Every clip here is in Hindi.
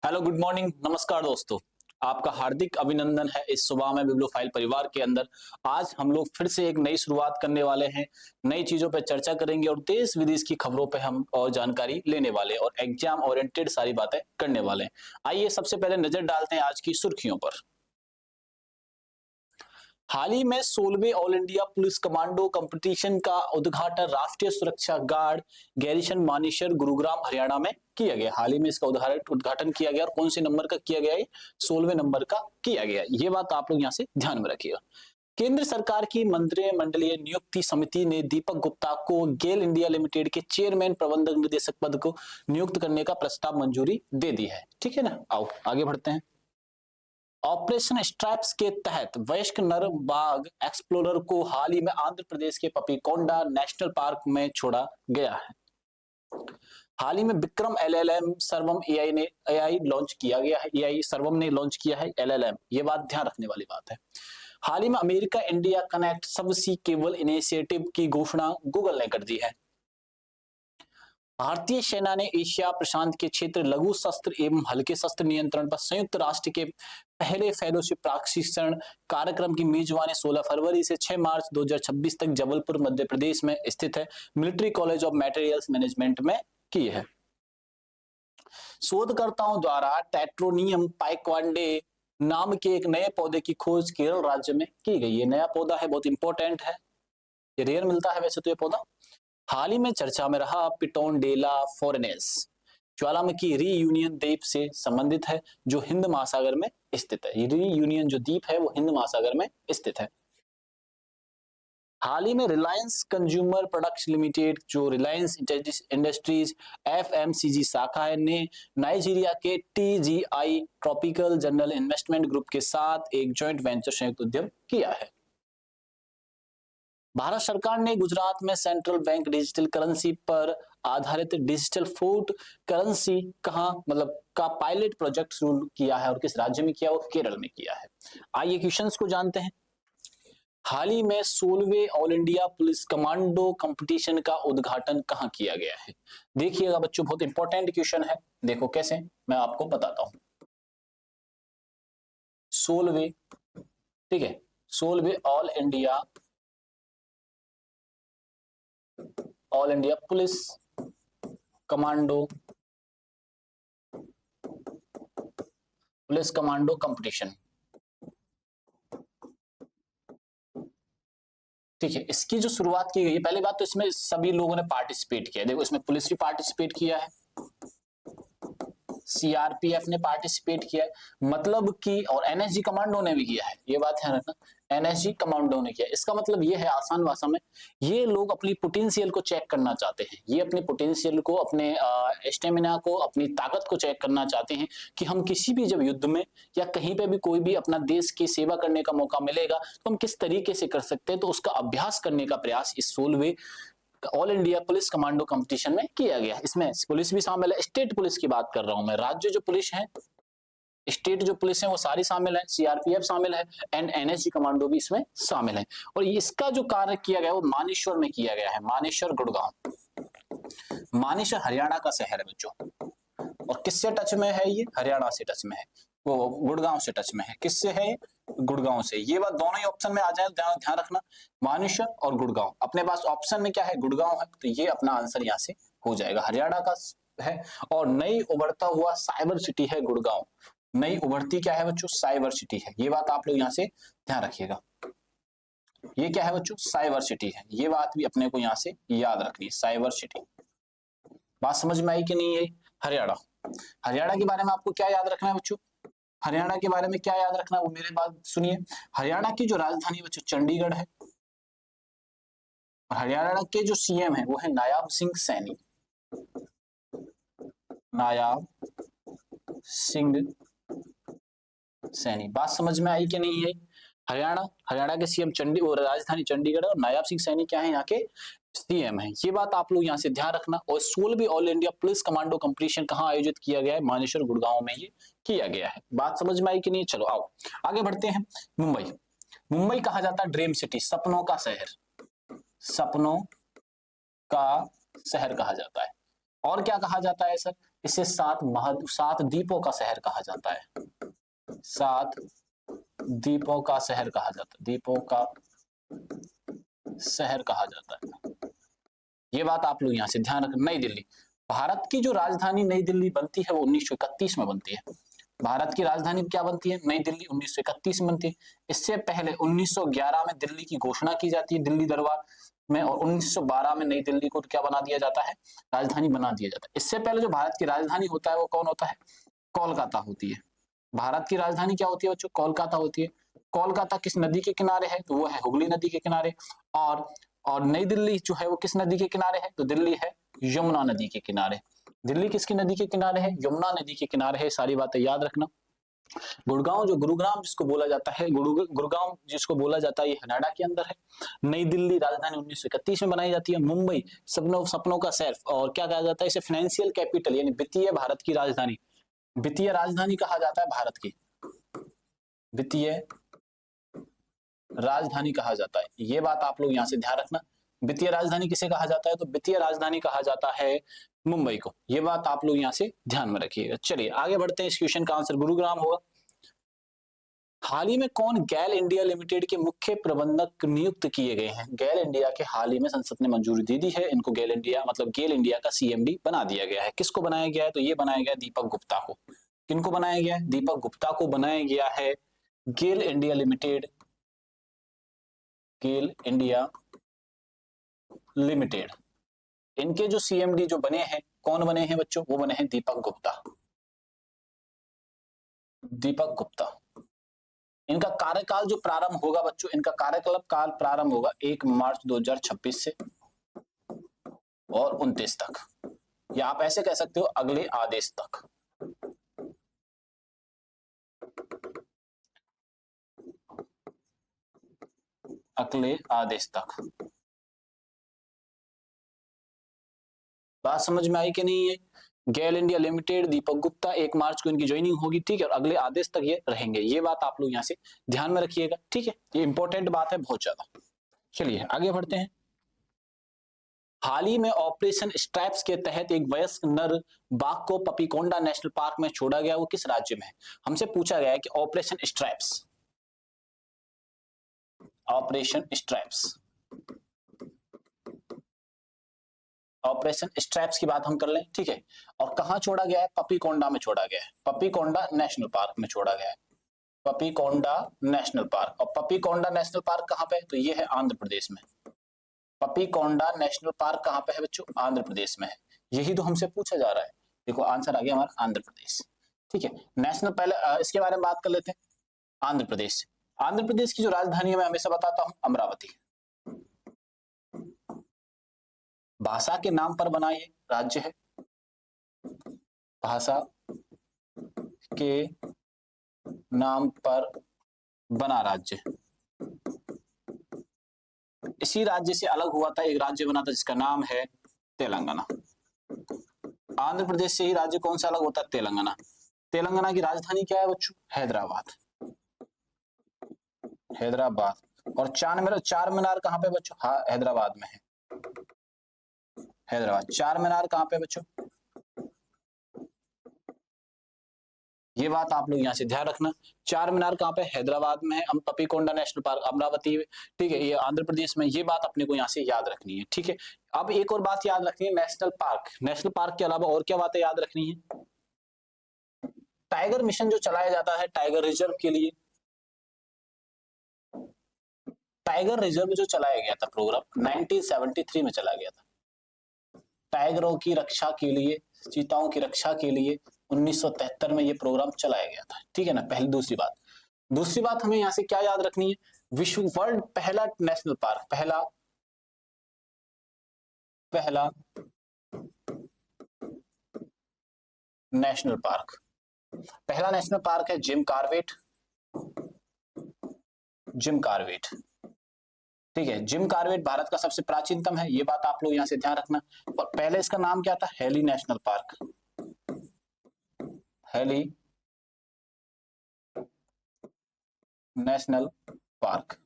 हेलो, गुड मॉर्निंग, नमस्कार दोस्तों। आपका हार्दिक अभिनंदन है इस सुबह में बिब्लियोफाइल परिवार के अंदर। आज हम लोग फिर से एक नई शुरुआत करने वाले हैं। नई चीजों पे चर्चा करेंगे और देश विदेश की खबरों पे हम और जानकारी लेने वाले हैं और एग्जाम ओरिएंटेड सारी बातें करने वाले हैं। आइए सबसे पहले नजर डालते हैं आज की सुर्खियों पर। हाल ही में 16वें all India police commando competition का उद्घाटन राष्ट्रीय सुरक्षा गार्ड गैरीसन मानेसर गुरुग्राम हरियाणा में किया गया। हाल ही में इसका उद्घाटन किया गया और कौन से नंबर का किया गया है? 16वें नंबर का किया गया। ये बात आप लोग यहाँ से ध्यान में रखिएगा। केंद्र सरकार की मंत्रिमंडलीय नियुक्ति समिति ने दीपक गुप्ता को गेल इंडिया लिमिटेड के चेयरमैन प्रबंधक निदेशक पद को नियुक्त करने का प्रस्ताव मंजूरी दे दी है। ठीक है ना, आओ आगे बढ़ते हैं। ऑपरेशन स्ट्रैप्स के तहत वयस्क नर बाघ एक्सप्लोरर को हाल ही में आंध्र प्रदेश के पपीकोंडा नेशनल पार्क में छोड़ा गया है। हाल ही में विक्रम एलएलएम सर्वम एआई लॉन्च किया गया है। एआई सर्वम ने लॉन्च किया है एलएलएम, ये बात ध्यान रखने वाली बात है। हाल ही में अमेरिका इंडिया कनेक्ट सबसी केबल इनिशिएटिव की घोषणा गूगल ने कर दी है। भारतीय सेना ने एशिया प्रशांत के क्षेत्र लघु शस्त्र एवं हल्के शस्त्र नियंत्रण पर संयुक्त राष्ट्र के पहले फेलोशिप प्रशिक्षण कार्यक्रम की मेजबानी 16 फरवरी से 6 मार्च 2026 तक जबलपुर मध्य प्रदेश में स्थित है military college of materials management में की है। शोधकर्ताओं द्वारा टेट्रोनियम पाइक्वांडे नाम के एक नए पौधे की खोज केरल राज्य में की गई है। नया पौधा है, बहुत इंपॉर्टेंट है, ये रेयर मिलता है वैसे तो ये पौधा। हाल ही में चर्चा में रहा पिटोन डेला फोरेनेस ज्वालामुखी रीयूनियन द्वीप से संबंधित है जो हिंद महासागर में स्थित है। रीयूनियन जो द्वीप है वो हिंद महासागर में स्थित है। हाल ही में रिलायंस कंज्यूमर प्रोडक्ट्स लिमिटेड जो रिलायंस इंडस्ट्रीज एफएमसीजी शाखा है ने नाइजीरिया के टीजीआई ट्रॉपिकल जनरल इन्वेस्टमेंट ग्रुप के साथ एक जॉइंट वेंचर संयुक्त उद्यम किया है। भारत सरकार ने गुजरात में सेंट्रल बैंक डिजिटल करेंसी पर आधारित डिजिटल फूड करेंसी का पायलट प्रोजेक्ट शुरू किया है और किस राज्य में किया? वो केरल में किया है। आइए क्वेश्चंस को जानते हैं। हाल ही में 16वें all India police commando competition का उद्घाटन कहां किया गया है? देखिएगा बच्चों, बहुत इंपॉर्टेंट क्वेश्चन है। देखो कैसे, मैं आपको बताता हूं। 16वें, ठीक है, 16वें all India police commando competition, ठीक है, इसकी जो शुरुआत की गई है, पहली बात तो इसमें सभी लोगों ने पार्टिसिपेट किया। देखो इसमें पुलिस भी पार्टिसिपेट किया है, सीआरपीएफ ने पार्टिसिपेट किया है, मतलब कि और एनएसजी कमांडो ने भी किया है। ये बात ध्यान रखना, एनएसजी कमांडो ने किया। इसका मतलब ये है आसान भाषा में, ये लोग अपनी पोटेंशियल को चेक करना चाहते हैं। ये अपने पोटेंशियल को, अपने स्टेमिना को, अपनी ताकत को चेक करना चाहते हैं कि हम किसी भी जब युद्ध में या कहीं पे भी कोई भी अपना देश की सेवा करने का मौका मिलेगा तो हम किस तरीके से कर सकते हैं। तो उसका अभ्यास करने का प्रयास इस 16वें all India police commando competition में किया गया। इसमें पुलिस भी शामिल है, स्टेट पुलिस की बात कर रहा हूं मैं। राज्य जो पुलिस है, स्टेट जो पुलिस है वो सारी शामिल है, सीआरपीएफ शामिल है एंड एनएसजी कमांडो भी इसमें शामिल है। और इसका जो कार्य किया गया वो मानेसर में किया गया है। मानेसर गुड़गांव, मानेसर हरियाणा का शहर है बच्चों। और किससे टच में है? ये हरियाणा से टच में है, वो गुड़गांव से टच में है। किससे है? गुड़गांव से। ये बात दोनों ही ऑप्शन में आ जाए, ध्यान रखना, मानेसर और गुड़गांव। अपने पास ऑप्शन में क्या है? गुड़गांव है, तो ये अपना आंसर यहाँ से हो जाएगा, हरियाणा का है। और नई उभरता हुआ साइबर सिटी है गुड़गांव। नई उभरती क्या है बच्चों? साइबर सिटी है। ये बात आप लोग यहाँ से ध्यान रखिएगा। ये क्या है बच्चों? साइबर सिटी है। ये बात भी अपने को यहाँ से याद रखनी है, साइबर सिटी। बात समझ में आई कि नहीं है? हरियाणा, हरियाणा के बारे में आपको क्या याद रखना है बच्चों? हरियाणा के बारे में क्या याद रखना है वो मेरे बात सुनिए। हरियाणा की जो राजधानी बच्चों चंडीगढ़ है और हरियाणा के जो सीएम है वो है नायाब सिंह सैनी। नायाब सिंह सैनी। बात समझ में आई कि नहीं है? हरियाणा के सीएम राजधानी चंडीगढ़ और नायाब सिंह सैनी क्या है? यहाँ के सीएम है। ये बात आप लोग यहाँ से ध्यान रखना। और 16वीं all India police commando competition कहाँ आयोजित किया गया है? मानेसर गुड़गांव में ये किया गया है। बात समझ में आई कि नहीं? चलो आओ आगे बढ़ते हैं। मुंबई, मुंबई कहा जाता है ड्रीम सिटी, सपनों का शहर। सपनों का शहर कहा जाता है। और क्या कहा जाता है सर? इसे सात द्वीपों का शहर कहा जाता है, 7 द्वीपों का शहर कहा जाता है, द्वीपों का शहर कहा जाता है। ये बात आप लोग यहां से ध्यान रखें। नई दिल्ली, भारत की जो राजधानी नई दिल्ली बनती है वो 1931 में बनती है। भारत की राजधानी क्या बनती है? नई दिल्ली 1931 में बनती है। इससे पहले 1911 में दिल्ली की घोषणा की जाती है दिल्ली दरबार में, और 1912 में नई दिल्ली को क्या बना दिया जाता है? राजधानी बना दिया जाता है। इससे पहले जो भारत की राजधानी होता है वो कौन होता है? कोलकाता होती है। भारत की राजधानी क्या होती है बच्चों? कोलकाता होती है। कोलकाता किस नदी के किनारे है? तो वो है हुगली नदी के किनारे। और नई दिल्ली जो है वो किस नदी के किनारे है? तो दिल्ली है यमुना नदी के किनारे। दिल्ली किसकी नदी के किनारे है? यमुना नदी के किनारे है। सारी बातें याद रखना। गुड़गांव जो गुरुग्राम जिसको बोला जाता है, गुड़गांव जिसको बोला जाता है, ये कनाडा के अंदर है। नई दिल्ली राजधानी 1931 में बनाई जाती है। मुंबई सपनों का शहर, और क्या कहा जाता है इसे? फाइनेंशियल कैपिटल यानी वित्तीय भारत की राजधानी, वित्तीय राजधानी कहा जाता है भारत की, वित्तीय राजधानी कहा जाता है। ये बात आप लोग यहां से ध्यान रखना। वित्तीय राजधानी किसे कहा जाता है? तो वित्तीय राजधानी कहा जाता है मुंबई को। ये बात आप लोग यहां से ध्यान में रखिएगा। चलिए आगे बढ़ते हैं। इस क्वेश्चन का आंसर गुरुग्राम होगा। हाल ही में कौन गेल इंडिया लिमिटेड के मुख्य प्रबंधक नियुक्त किए गए हैं? गेल इंडिया के हाल ही में संसद ने मंजूरी दे दी है, इनको गेल इंडिया मतलब गेल इंडिया का सीएमडी बना दिया गया है। किसको बनाया गया है? तो ये बनाया गया दीपक गुप्ता को। किनको बनाया गया है? दीपक गुप्ता को बनाया गया है। गेल इंडिया लिमिटेड, गेल इंडिया लिमिटेड, इनके जो सीएमडी जो बने हैं, कौन बने हैं बच्चों? वो बने हैं दीपक गुप्ता, दीपक गुप्ता। इनका कार्यकाल जो प्रारंभ होगा बच्चों, इनका कार्यकाल प्रारंभ होगा 1 मार्च 2026 से और 29 तक, या आप ऐसे कह सकते हो अगले आदेश तक। अगले आदेश तक। बात समझ में आई कि नहीं है? गेल इंडिया लिमिटेड, दीपक गुप्ता, 1 मार्च को इनकी ज्वाइनिंग होगी, ठीक है, और अगले आदेश तक ये रहेंगे। ये बात आप लोग यहां से ध्यान में रखिएगा, ठीक है, ये इंपॉर्टेंट बात है बहुत ज्यादा। चलिए आगे बढ़ते हैं। हाल ही में ऑपरेशन स्ट्रैप्स के तहत एक वयस्क नर बाघ को पपीकोंडा नेशनल पार्क में छोड़ा गया, वो किस राज्य में है? हमसे पूछा गया है कि operation straps, operation straps, operation straps की बात हम कर लें, ठीक है, और कहां छोड़ा गया है? पपीकोंडा में छोड़ा गया है, पपीकोंडा नेशनल पार्क में छोड़ा गया है, पपीकोंडा नेशनल पार्क। और पपीकोंडा नेशनल पार्क कहां पे है? तो ये है आंध्र प्रदेश में। पपीकोंडा नेशनल पार्क कहां पे है बच्चों? आंध्र प्रदेश में है। यही तो हमसे पूछा जा रहा है। देखो आंसर आ गया हमारा आंध्र प्रदेश, ठीक है। नेशनल, पहले इसके बारे में बात कर लेते हैं। आंध्र प्रदेश, आंध्र प्रदेश की जो राजधानी है मैं हमेशा बताता हूं अमरावती। भाषा के नाम पर बना ये राज्य है, भाषा के नाम पर बना राज्य। इसी राज्य से अलग हुआ था, एक राज्य बना था जिसका नाम है तेलंगाना। आंध्र प्रदेश से ही राज्य कौन सा अलग होता है? तेलंगाना। तेलंगाना की राजधानी क्या है बच्चों? हैदराबाद, हैदराबाद। और चार मीनार कहां पे बच्चों? हाँ हैदराबाद में है, हैदराबाद। चार मीनार कहां पे बच्चों? ये बात आप लोग यहां से ध्यान रखना। चार मीनार कहां पे? हैदराबाद में है। पपीकोंडा नेशनल पार्क अमरावती में, ठीक है, ये आंध्र प्रदेश में। ये बात अपने को यहां से याद रखनी है, ठीक है। अब एक और बात याद रखनी है, नेशनल पार्क, नेशनल पार्क के अलावा और क्या बातें याद रखनी है? टाइगर मिशन जो चलाया जाता है टाइगर रिजर्व के लिए, टाइगर रिजर्व जो चलाया गया था प्रोग्राम 1973 में चला गया था, टाइगरों की रक्षा के लिए, चीताओं की रक्षा के लिए 1973 में ये प्रोग्राम चलाया गया था, ठीक है ना। पहली दूसरी बात हमें यहां से क्या याद रखनी है? विश्व वर्ल्ड पहला नेशनल पार्क, पहला नेशनल पार्क, पहला नेशनल पार्क है जिम कॉर्बेट, जिम कॉर्बेट, ठीक है। जिम कॉर्बेट भारत का सबसे प्राचीनतम है, ये बात आप लोग यहां से ध्यान रखना। और पहले इसका नाम क्या था? Heli national park, heli national park.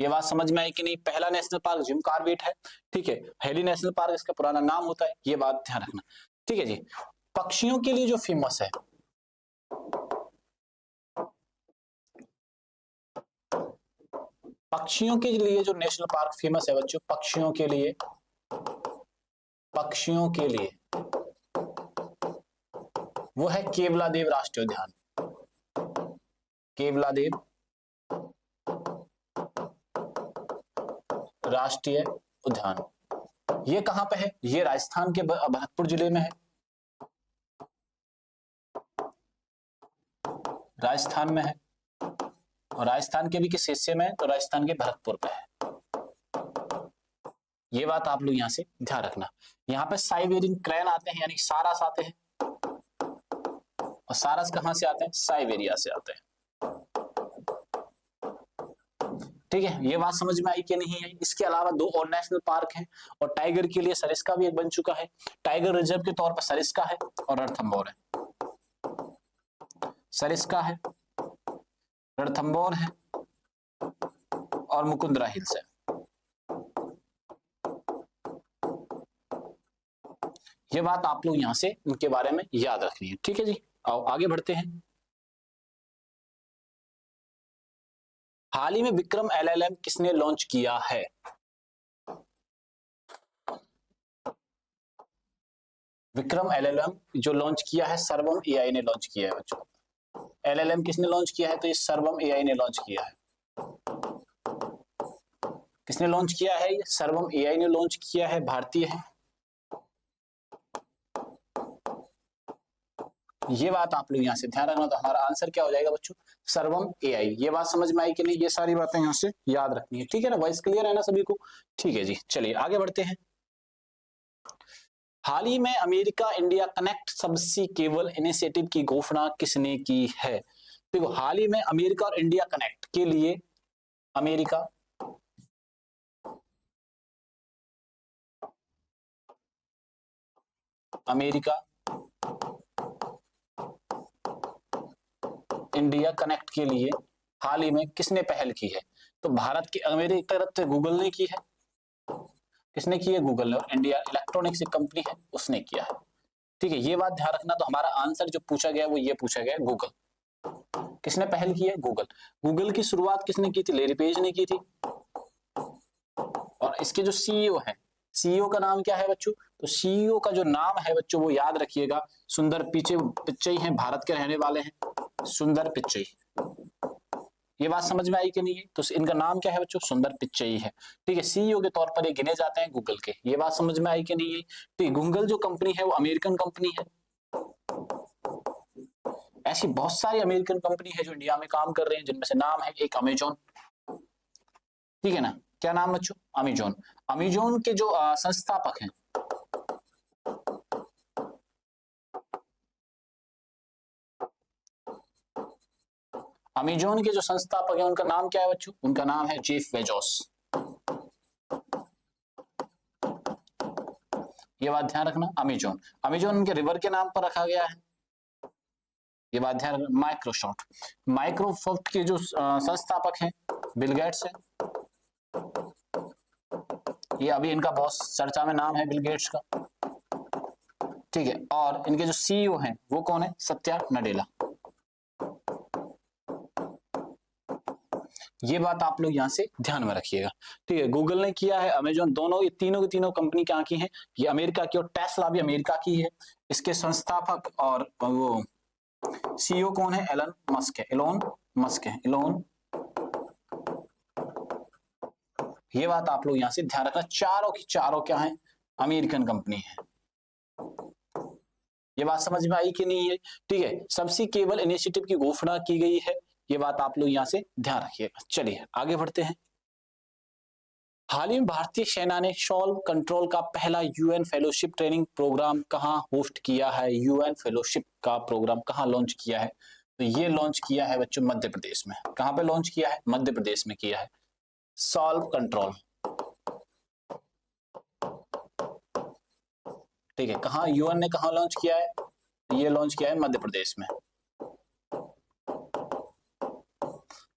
ये बात समझ में आई कि नहीं? पहला नेशनल पार्क जिम कॉर्बेट है, ठीक है। हेली नेशनल पार्क इसका पुराना नाम होता है, ये बात ध्यान रखना, ठीक है जी। पक्षियों के लिए जो फेमस है, पक्षियों के लिए जो नेशनल पार्क फेमस है बच्चों, पक्षियों के लिए, पक्षियों के लिए वो है केवलादेव राष्ट्रीय उद्यान। केवलादेव राष्ट्रीय उद्यान, ये कहां पे है? ये राजस्थान के भरतपुर जिले में है, राजस्थान में है। और राजस्थान के भी किस हिस्से में है? तो राजस्थान के भरतपुर पे है। ये बात आप लोग यहां से ध्यान रखना। यहाँ पे साइबेरियन क्रैन आते हैं, यानी सारस आते हैं, और सारस कहां से आते हैं? साइबेरिया से आते हैं। ठीक है, ये बात समझ में आई कि नहीं है? इसके अलावा दो और नेशनल पार्क हैं, और टाइगर के लिए सरिस्का भी एक बन चुका है। टाइगर रिजर्व के तौर पर सरिस्का है और रणथंभौर है। सरिस्का है, रणथंभौर है और मुकुंदरा हिल्स है। ये बात आप लोग यहां से इनके बारे में याद रखनी है। ठीक है जी, आओ आगे बढ़ते हैं। हाल ही में विक्रम LLM किसने लॉन्च किया है? विक्रम LLM जो लॉन्च किया है, सर्वम AI ने लॉन्च किया है बच्चों। LLM किसने लॉन्च किया है? तो ये सर्वम AI ने लॉन्च किया है। किसने लॉन्च किया है? ये सर्वम AI ने लॉन्च किया है, भारतीय है। ये बात आप लोग यहां से ध्यान रखना। तो हमारा आंसर क्या हो जाएगा बच्चों? सर्वम AI। ये बात समझ में आई कि नहीं? ये सारी बातें यहां से याद रखनी है। ठीक है ना, वॉइस क्लियर है ना सभी को? ठीक है जी, चलिए आगे बढ़ते हैं। हाल ही में अमेरिका इंडिया कनेक्ट सबसी केबल इनिशिएटिव की घोषणा किसने की है? देखो, हाल ही में अमेरिका और इंडिया कनेक्ट के लिए अमेरिका इंडिया कनेक्ट के लिए हाल ही में किसने पहल की है? तो भारत की, अमेरिका की तरफ से गूगल ने की है। किसने की है? गूगल ने। और इंडिया इलेक्ट्रॉनिक्स एक कंपनी है, उसने किया है। ठीक है, ये बात ध्यान रखना। तो हमारा आंसर जो पूछा गया वो ये पूछा गया, गूगल। किसने पहल की है? गूगल। गूगल की शुरुआत किसने की थी? लैरी पेज ने की थी। और इसके जो CEO है, CEO का नाम क्या है बच्चों? तो CEO का जो नाम है बच्चों वो याद रखिएगा, सुंदर पिचई हैं, भारत के रहने वाले हैं, सुंदर पिचई। ये बात समझ में आई कि नहीं है? तो इनका नाम क्या है बच्चों? सुंदर पिचई है। ठीक है, CEO के तौर पर ये गिने जाते हैं गूगल के। ये बात समझ में आई कि नहीं है? तो गूगल जो कंपनी है वो अमेरिकन कंपनी है। ऐसी बहुत सारी अमेरिकन कंपनी है जो इंडिया में काम कर रहे हैं, जिनमें से नाम है एक अमेजॉन। ठीक है ना, क्या नाम बच्चों? अमेजॉन। अमेजॉन के जो संस्थापक हैं, अमेजॉन के जो संस्थापक हैं उनका नाम क्या है बच्चों? उनका नाम है जेफ बेजोस। ये बात ध्यान रखना। अमेजॉन, अमेजॉन उनके रिवर के नाम पर रखा गया है। ये बात ध्यान रखना। माइक्रोसॉफ्ट के जो संस्थापक हैं बिल गेट्स है। ये अभी इनका बहुत चर्चा में नाम है, बिल गेट्स का। ठीक है, और इनके जो CEO हैं वो कौन है? सत्या नडेला। ये बात आप लोग यहां से ध्यान में रखिएगा। ठीक है, गूगल ने किया है, अमेजॉन, दोनों, ये तीनों की तीनों कंपनी कहां की हैं? ये अमेरिका की। और टेस्ला भी अमेरिका की है। इसके संस्थापक और वो CEO कौन है? एलन मस्क है, इलोन मस्क है, इलोन। ये बात आप लोग यहां से ध्यान रखना। चारों की चारों क्या है? अमेरिकन कंपनी है। ये बात समझ में आई कि नहीं है? ठीक है, सबसी केबल इनिशिएटिव की घोषणा की गई है। ये बात आप लोग यहां से ध्यान रखिएगा। चलिए आगे बढ़ते हैं। हाल ही में भारतीय सेना ने सॉल्व कंट्रोल का पहला UN फेलोशिप ट्रेनिंग प्रोग्राम कहां होस्ट किया है? UN फेलोशिप का प्रोग्राम कहां लॉन्च किया है? तो ये लॉन्च किया है बच्चों मध्य प्रदेश में। कहां पे लॉन्च किया है? मध्य प्रदेश में किया है। सॉल्व कंट्रोल, ठीक है, कहां UN ने कहां लॉन्च किया है? ये लॉन्च किया है मध्य प्रदेश में।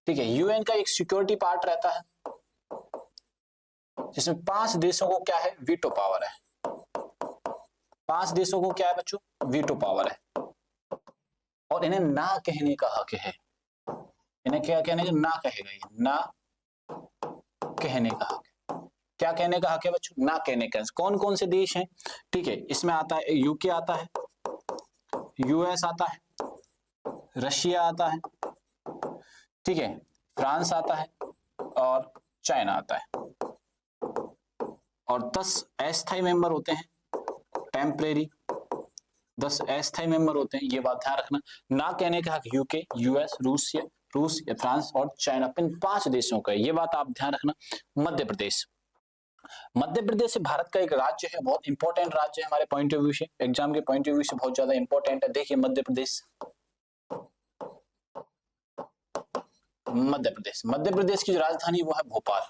ठीक है, UN का एक सिक्योरिटी पार्ट रहता है जिसमें 5 देशों को क्या है? वीटो पावर है। 5 देशों को क्या है बच्चों? वीटो पावर है और इन्हें ना कहने का हक है। इन्हें क्या कहने का, ना कहेगा, ये ना कहने का हक है। क्या कहने का हक है बच्चों, ना कहने का। कौन कौन से देश हैं, ठीक है, इसमें आता है यूके आता है, यूएस आता है, रशिया आता है, ठीक है, फ्रांस आता है और चाइना आता है। और 10 अस्थायी मेंबर होते हैं, टेम्परेरी 10 अस्थायी मेंबर होते हैं, ये बात ध्यान रखना। ना कहने का हक यूके, यूएस, रूस या फ्रांस और चाइना, इन 5 देशों का है, ये बात आप ध्यान रखना। मध्य प्रदेश, मध्य प्रदेश भारत का एक राज्य है, बहुत इंपॉर्टेंट राज्य है हमारे पॉइंट ऑफ व्यू से, एग्जाम के पॉइंट ऑफ व्यू से बहुत ज्यादा इंपॉर्टेंट है। देखिए मध्य प्रदेश, मध्य प्रदेश की जो राजधानी वो है भोपाल।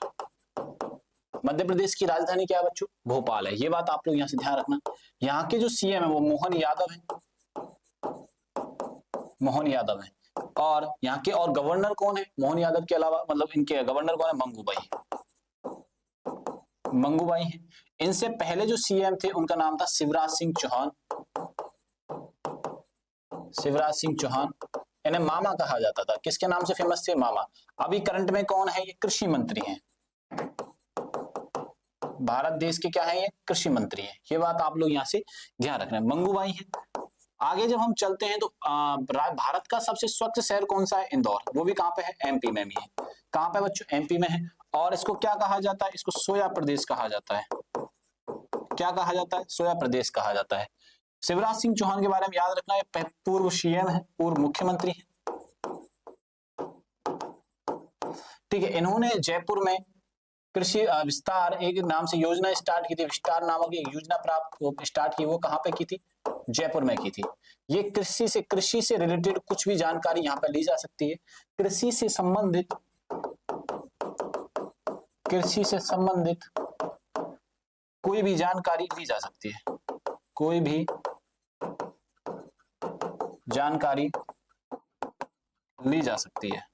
मध्य प्रदेश की राजधानी क्या है बच्चों, भोपाल है, ये बात आप लोग यहाँ से ध्यान रखना। यहाँ के जो सीएम है वो मोहन यादव है, मोहन यादव है। और यहाँ के और गवर्नर कौन है मोहन यादव के अलावा, मतलब इनके गवर्नर कौन है, मंगूबाई, मंगूबाई है। इनसे पहले जो सीएम थे उनका नाम था शिवराज सिंह चौहान, शिवराज सिंह चौहान। इन्हें मामा कहा जाता था, किसके नाम से फेमस थे, मामा। अभी करंट में कौन है, ये कृषि मंत्री हैं, भारत देश के क्या है, ये कृषि मंत्री हैं, ये बात आप लोग यहाँ से ध्यान रखना, मंगूबाई है। आगे जब हम चलते हैं तो भारत का सबसे स्वच्छ शहर कौन सा है, इंदौर, वो भी कहाँ पे है, एमपी में भी है। कहाँ पे बच्चों, एमपी में है। और इसको क्या कहा जाता है, इसको सोया प्रदेश कहा जाता है। क्या कहा जाता है, सोया प्रदेश कहा जाता है। शिवराज सिंह चौहान के बारे में याद रखना, ये पूर्व सीएम है, पूर्व मुख्यमंत्री है, ठीक है। इन्होंने जयपुर में कृषि विस्तार एक नाम से योजना स्टार्ट की थी, विस्तार नामक एक योजना प्राप्त स्टार्ट की, वो कहां पे की थी, जयपुर में की थी। ये कृषि से रिलेटेड कुछ भी जानकारी यहाँ पे ली जा सकती है, कृषि से संबंधित कोई भी जानकारी ली जा सकती है, कोई भी जानकारी ली जा सकती है।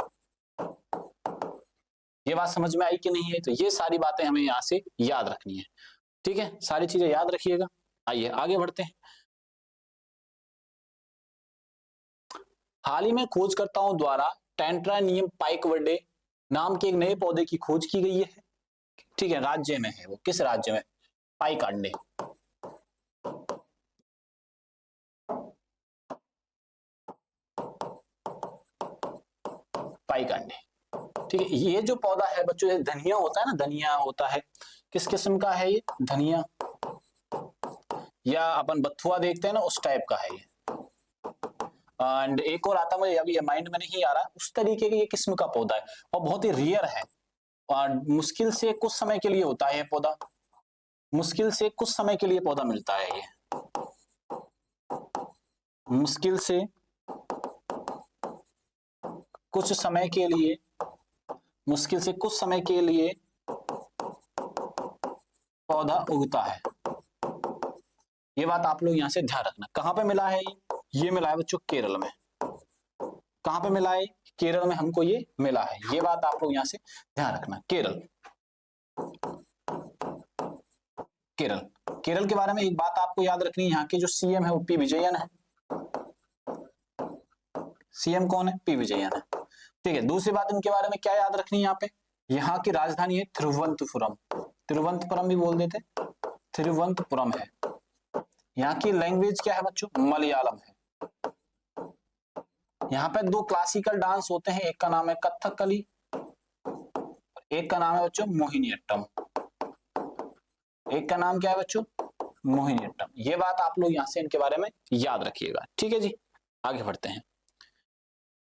ये बात समझ में आई कि नहीं है, तो ये सारी बातें हमें यहां से याद रखनी है, ठीक है, सारी चीजें याद रखिएगा। आइए आगे बढ़ते हैं। हाल ही में खोजकर्ताओं द्वारा टेंट्रानियम पाइकवर्डे नाम के एक नए पौधे की खोज की गई है, ठीक है, राज्य में है वो, किस राज्य में, पाइकांडे, पाइकांडे, ठीक है। ये जो पौधा है बच्चों, धनिया होता है ना, धनिया होता है, किस किस्म का है ये, धनिया या अपन बथुआ देखते हैं ना, उस टाइप का है ये। एंड एक और आता, मुझे अभी ये माइंड में नहीं आ रहा, उस तरीके की ये किस्म का पौधा है और बहुत ही रेयर है और मुश्किल से कुछ समय के लिए होता है ये पौधा, मुश्किल से कुछ समय के लिए पौधा मिलता है ये, मुश्किल से कुछ समय के लिए, मुश्किल से कुछ समय के लिए पौधा उगता है, ये बात आप लोग यहां से ध्यान रखना। कहां पे मिला है ये मिला है बच्चों केरल में। कहां पे मिला है, केरल में हमको ये मिला है, ये बात आप लोग यहां से ध्यान रखना। केरल, केरल, केरल के बारे में एक बात आपको याद रखनी है, यहाँ के जो सीएम है वो पी विजयन है, सीएम कौन है, पी विजयन है, ठीक है। दूसरी बात इनके बारे में क्या याद रखनी है, यहाँ पे यहाँ की राजधानी है तिरुवनंतपुरम, तिरुवनंतपुरम भी बोल देते, तिरुवनंतपुरम है। यहाँ की लैंग्वेज क्या है बच्चों, मलयालम है। यहाँ पे 2 क्लासिकल डांस होते हैं, एक का नाम है कथकली, एक का नाम है बच्चों मोहिनीअट्टम, एक का नाम क्या है बच्चों, मोहिनीअट्टम। ये बात आप लोग यहाँ से इनके बारे में याद रखिएगा, ठीक है जी। आगे बढ़ते हैं।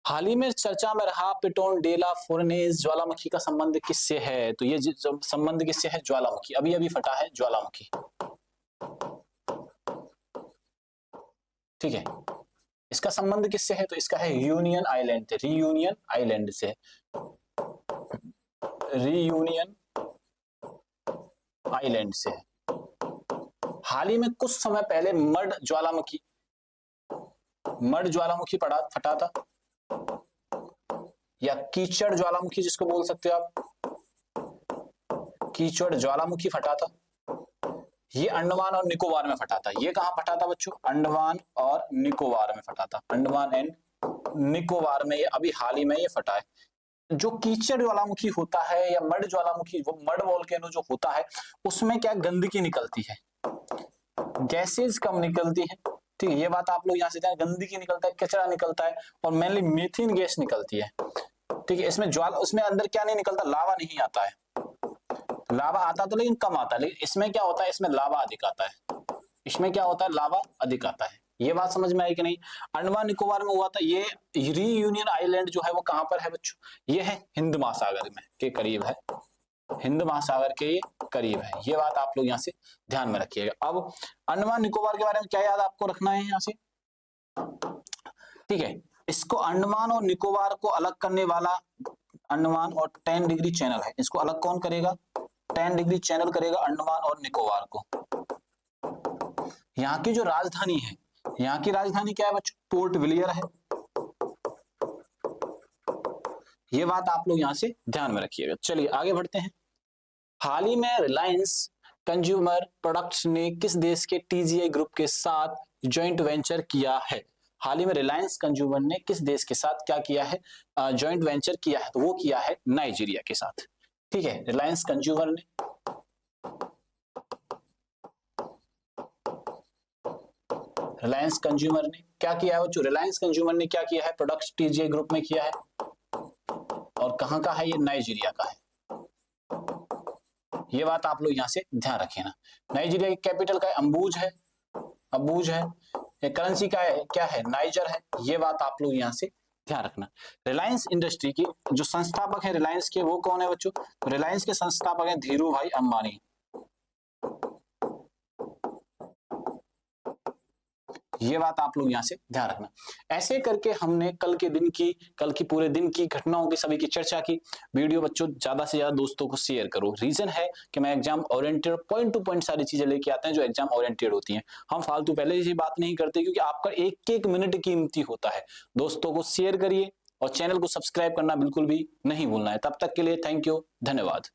हाल ही में चर्चा में रहा पिटोन डेला फोरनेस ज्वालामुखी का संबंध किससे है, तो ये संबंध किससे है, ज्वालामुखी, अभी अभी फटा है ज्वालामुखी, ठीक है। इसका संबंध किससे है, तो इसका है यूनियन आइलैंड से, रीयूनियन आइलैंड से, रीयूनियन आइलैंड से। हाल ही में कुछ समय पहले मड ज्वालामुखी फटा था, या कीचड़ ज्वालामुखी जिसको बोल सकते हो आप, कीचड़ ज्वालामुखी फटा था। ये अंडमान और निकोबार में फटा था। ये कहां फटा था बच्चों, अंडमान और निकोबार में फटा था। अंडमान एंड निकोबार में ये अभी हाल ही में ये फटा है। जो कीचड़ ज्वालामुखी होता है या मड ज्वालामुखी, वो मड वोल्केनो जो होता है उसमें क्या गंदगी निकलती है, गैसेज कम निकलती है। ठीक है, ये बात आप लोग यहाँ से जान, गंदगी निकलता है, कचरा निकलता है और मेनली मीथेन गैस निकलती है। ठीक है, इसमें ज्वाला, उसमें अंदर क्या नहीं निकलता, लावा नहीं आता है। लावा आता तो लेकिन कम आता है, लेकिन इसमें क्या होता है, इसमें लावा अधिक आता है। इसमें क्या होता है, लावा अधिक आता है। ये बात समझ में आई कि नहीं। अंडमान निकोबार में हुआ था। ये रीयूनियन आइलैंड जो है वो कहां पर है बच्चों, ये है हिंद महासागर में के करीब है, हिंद महासागर के ये करीब है। ये बात आप लोग यहाँ से ध्यान में रखिएगा। अब अंडमान निकोबार के बारे में क्या याद आपको रखना है यहाँ से, ठीक है, इसको अंडमान और निकोबार को अलग करने वाला अंडमान और 10 डिग्री चैनल है। इसको अलग कौन करेगा, 10 डिग्री चैनल करेगा अंडमान और निकोबार को। यहाँ की जो राजधानी है, यहाँ की राजधानी क्या है बच्चों, पोर्ट विलियर है। ये बात आप लोग यहाँ से ध्यान में रखिएगा। चलिए आगे बढ़ते हैं। हाल ही में रिलायंस कंज्यूमर प्रोडक्ट्स ने किस देश के टीजीआई ग्रुप के साथ जॉइंट वेंचर किया है। हाल ही में रिलायंस कंज्यूमर ने किस देश के साथ क्या किया है, जॉइंट वेंचर किया है, तो वो किया है नाइजीरिया के साथ। ठीक है, रिलायंस कंज्यूमर ने क्या किया है बच्चों, रिलायंस कंज्यूमर ने क्या किया है, प्रोडक्ट्स टीजीआई ग्रुप में किया है। और कहां का है ये, नाइजीरिया का है। ये बात आप लोग यहाँ से ध्यान रखिए ना। नाइजीरिया की कैपिटल का अबूज है। करेंसी का है, क्या है, नाइजर है। ये बात आप लोग यहाँ से ध्यान रखना। रिलायंस इंडस्ट्री की जो संस्थापक है रिलायंस के, वो कौन है बच्चों, तो रिलायंस के संस्थापक हैं धीरू भाई अंबानी। ये बात आप लोग यहाँ से ध्यान रखना। ऐसे करके हमने कल की पूरे दिन की घटनाओं की सभी की चर्चा की। वीडियो बच्चों ज्यादा से ज्यादा दोस्तों को शेयर करो। रीजन है कि मैं exam oriented point two point सारी चीजें लेके आते हैं जो एग्जाम ओरिएंटेड होती हैं। हम फालतू पहले से बात नहीं करते, क्योंकि आपका एक एक मिनट कीमती होता है। दोस्तों को शेयर करिए और चैनल को सब्सक्राइब करना बिल्कुल भी नहीं भूलना है। तब तक के लिए थैंक यू, धन्यवाद।